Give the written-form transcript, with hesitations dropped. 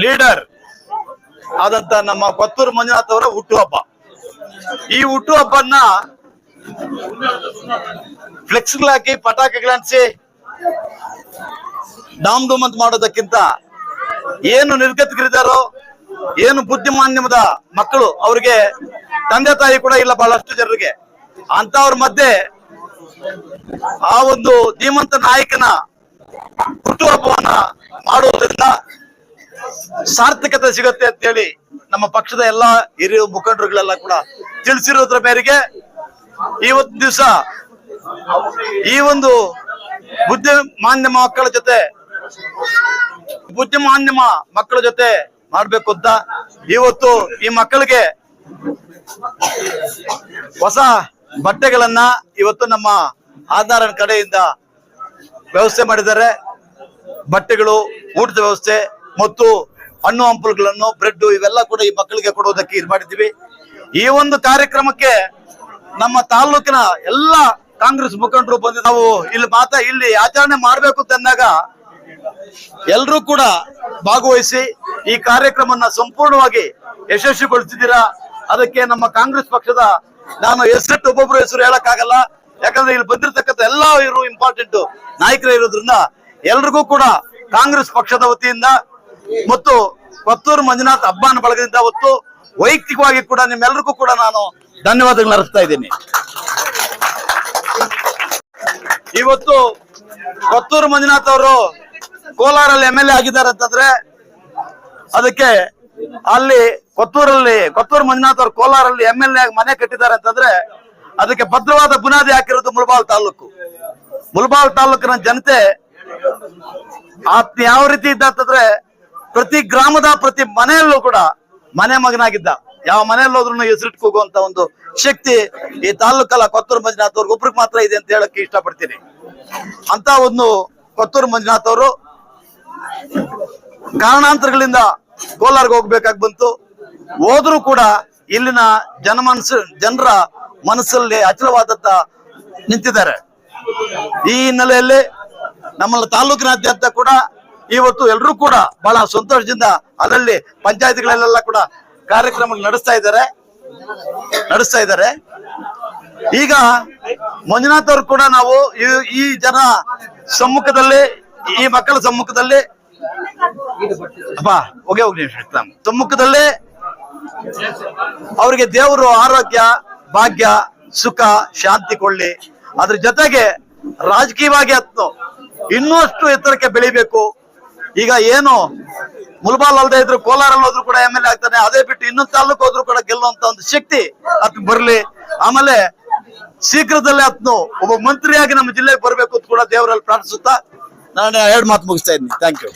Leader ಆದಂತ ನಮ್ಮ ಕೊತ್ತೂರು ಮಂಜುನಾಥ್ ಅವರ ಹುಟ್ಟುಹಬ್ಬ. ಈ ಹುಟ್ಟುಹಬ್ಬನ್ನ ಫ್ಲೆಕ್ಸ್ಗಳು ಹಾಕಿ ಪಟಾಕಿಗಳನ್ಸಿ ಡಾಮ್ ಡೂಮ್ ಅಂತ ಮಾಡೋದಕ್ಕಿಂತ ಏನು ನಿರ್ಗತಿಕರಿದ್ದಾರೋ, ಏನು ಬುದ್ಧಿಮಾನ್ಯದ ಮಕ್ಕಳು, ಅವ್ರಿಗೆ ತಂದೆ ತಾಯಿ ಕೂಡ ಇಲ್ಲ ಬಹಳಷ್ಟು ಜನರಿಗೆ, ಅಂತವ್ರ ಮಧ್ಯೆ ಆ ಒಂದು ಧೀಮಂತ ನಾಯಕನ ಹುಟ್ಟುಹಬ್ಬವನ್ನ ಮಾಡುವುದರಿಂದ ಸಾರ್ಥಕತೆ ಸಿಗುತ್ತೆ ಅಂತ ಹೇಳಿ ನಮ್ಮ ಪಕ್ಷದ ಎಲ್ಲಾ ಹಿರಿಯ ಮುಖಂಡರುಗಳೆಲ್ಲ ಕೂಡ ತಿಳಿಸಿರೋದ್ರ ಮೇರೆಗೆ ಇವತ್ತು ದಿವಸ ಈ ಒಂದು ಬುದ್ಧಿಮಾನ್ಯ ಮಕ್ಕಳ ಜೊತೆ ಮಾಡ್ಬೇಕು ಅಂತ ಇವತ್ತು ಈ ಮಕ್ಕಳಿಗೆ ಹೊಸ ಬಟ್ಟೆಗಳನ್ನ ಇವತ್ತು ನಮ್ಮ ಆಧಾರ ಕಡೆಯಿಂದ ವ್ಯವಸ್ಥೆ ಮಾಡಿದ್ದಾರೆ. ಬಟ್ಟೆಗಳು, ಊಟದ ವ್ಯವಸ್ಥೆ ಮತ್ತು ಹಣ್ಣು ಹಂಪಲುಗಳನ್ನು, ಬ್ರೆಡ್ ಇವೆಲ್ಲ ಕೂಡ ಈ ಮಕ್ಕಳಿಗೆ ಕೊಡುವುದಕ್ಕೆ ಇದು ಮಾಡಿದ್ದೀವಿ. ಈ ಒಂದು ಕಾರ್ಯಕ್ರಮಕ್ಕೆ ನಮ್ಮ ತಾಲೂಕಿನ ಎಲ್ಲ ಕಾಂಗ್ರೆಸ್ ಮುಖಂಡರು ಬಂದು ನಾವು ಇಲ್ಲಿ ಆಚರಣೆ ಮಾಡ್ಬೇಕು ಅಂತಂದಾಗ ಎಲ್ಲರೂ ಕೂಡ ಭಾಗವಹಿಸಿ ಈ ಕಾರ್ಯಕ್ರಮನ ಸಂಪೂರ್ಣವಾಗಿ ಯಶಸ್ವಿಗೊಳಿಸಿದ್ದೀರಾ. ಅದಕ್ಕೆ ನಮ್ಮ ಕಾಂಗ್ರೆಸ್ ಪಕ್ಷದ ನಾನು ಹೆಸರಿಟ್ಟು ಒಬ್ಬೊಬ್ರು ಹೆಸರು ಹೇಳಕ್ಕಾಗಲ್ಲ, ಯಾಕಂದ್ರೆ ಇಲ್ಲಿ ಬಂದಿರತಕ್ಕಂಥ ಎಲ್ಲ ಇವರು ಇಂಪಾರ್ಟೆಂಟ್ ನಾಯಕರು ಇರೋದ್ರಿಂದ ಎಲ್ರಿಗೂ ಕೂಡ ಕಾಂಗ್ರೆಸ್ ಪಕ್ಷದ ವತಿಯಿಂದ ಮತ್ತು ಕೊತ್ತೂರು ಮಂಜುನಾಥ್ ಹಬ್ಬನ ಬಳಗದಿಂದ ಹೊತ್ತು ವೈಯಕ್ತಿಕವಾಗಿ ಕೂಡ ನಿಮ್ಮೆಲ್ಲರಿಗೂ ಕೂಡ ನಾನು ಧನ್ಯವಾದಗಳನ್ನ ಅರ್ಪಿಸ್ತಾ ಇದ್ದೀನಿ. ಇವತ್ತು ಕೊತ್ತೂರು ಮಂಜುನಾಥ್ ಅವರು ಕೋಲಾರಲ್ಲಿ MLA ಆಗಿದ್ದಾರೆ ಅಂತಂದ್ರೆ ಅದಕ್ಕೆ ಅಲ್ಲಿ ಕೊತ್ತೂರು ಮಂಜುನಾಥ್ ಅವರು ಕೋಲಾರಲ್ಲಿ MLA ಆಗಿ ಮನೆ ಕಟ್ಟಿದ್ದಾರೆ ಅಂತಂದ್ರೆ ಅದಕ್ಕೆ ಭದ್ರವಾದ ಬುನಾದಿ ಹಾಕಿರೋದು ಮುಳಬಾಲ್ ತಾಲೂಕಿನ ಜನತೆ ಯಾವ ರೀತಿ ಇದ್ದ ಅಂತಂದ್ರೆ ಪ್ರತಿ ಗ್ರಾಮದ ಪ್ರತಿ ಮನೆಯಲ್ಲೂ ಕೂಡ ಮನೆ ಮಗನಾಗಿದ್ದ. ಯಾವ ಮನೆಯಲ್ಲಿ ಹೋದ್ರು ಹೆಸರಿಟ್ಟು ಹೋಗುವಂತ ಒಂದು ಶಕ್ತಿ ಈ ತಾಲೂಕಲ್ಲ ಕೊತ್ತೂರು ಮಂಜುನಾಥ್ ಅವ್ರಿಗೆ ಒಬ್ರಿಗೆ ಮಾತ್ರ ಇದೆ ಅಂತ ಹೇಳಕ್ಕೆ ಇಷ್ಟಪಡ್ತೀನಿ. ಅಂತ ಒಂದು ಕೊತ್ತೂರು ಮಂಜುನಾಥ್ ಅವರು ಕಾರಣಾಂತರಗಳಿಂದ ಕೋಲಾರ್ಗೆ ಹೋಗ್ಬೇಕಾಗಿ ಬಂತು. ಹೋದ್ರು ಕೂಡ ಇಲ್ಲಿನ ಜನರ ಮನಸ್ಸಲ್ಲಿ ಅಚಲವಾದಂತ ನಿಂತಿದ್ದಾರೆ. ಈ ಹಿನ್ನೆಲೆಯಲ್ಲಿ ನಮ್ಮ ತಾಲೂಕಿನಾದ್ಯಂತ ಕೂಡ ಇವತ್ತು ಎಲ್ಲರೂ ಕೂಡ ಬಹಳ ಸಂತೋಷದಿಂದ ಅದರಲ್ಲಿ ಪಂಚಾಯತಿಗಳಲ್ಲೆಲ್ಲ ಕೂಡ ಕಾರ್ಯಕ್ರಮ ನಡೆಸ್ತಾ ಇದ್ದಾರೆ. ಈಗ ಮಂಜುನಾಥ್ ಅವರು ಕೂಡ ನಾವು ಈ ಜನ ಸಮ್ಮುಖದಲ್ಲಿ, ಈ ಮಕ್ಕಳ ಸಮ್ಮುಖದಲ್ಲಿ ಸಮ್ಮುಖದಲ್ಲಿ ಅವರಿಗೆ ದೇವರು ಆರೋಗ್ಯ, ಭಾಗ್ಯ, ಸುಖ, ಶಾಂತಿ ಕೊಳ್ಳಿ. ಅದ್ರ ಜೊತೆಗೆ ರಾಜಕೀಯವಾಗಿ ಇನ್ನಷ್ಟು ಎತ್ತರಕ್ಕೆ ಬೆಳಿಬೇಕು. ಈಗ ಏನು ಮುಳಬಾಲ್ ಅಲ್ಲದೆ ಇದ್ರು ಕೋಲಾರಲ್ಲಿ ಹೋದ್ರು ಕೂಡ MLA ಆಗ್ತಾನೆ, ಅದೇ ಬಿಟ್ಟು ಇನ್ನೊಂದು ತಾಲೂಕು ಹೋದ್ರು ಕೂಡ ಗೆಲ್ಲುವಂತ ಒಂದು ಶಕ್ತಿ ಬರ್ಲಿ. ಆಮೇಲೆ ಶೀಘ್ರದಲ್ಲೇ ಒಬ್ಬ ಮಂತ್ರಿಯಾಗಿ ನಮ್ಮ ಜಿಲ್ಲೆಗೆ ಬರ್ಬೇಕು ಅಂತ ಕೂಡ ದೇವರಲ್ಲಿ ಪ್ರಾರ್ಥಿಸುತ್ತಾ ನಾನು 2 ಮಾತು ಮುಗಿಸ್ತಾ ಇದ್ದೀನಿ. Thank you.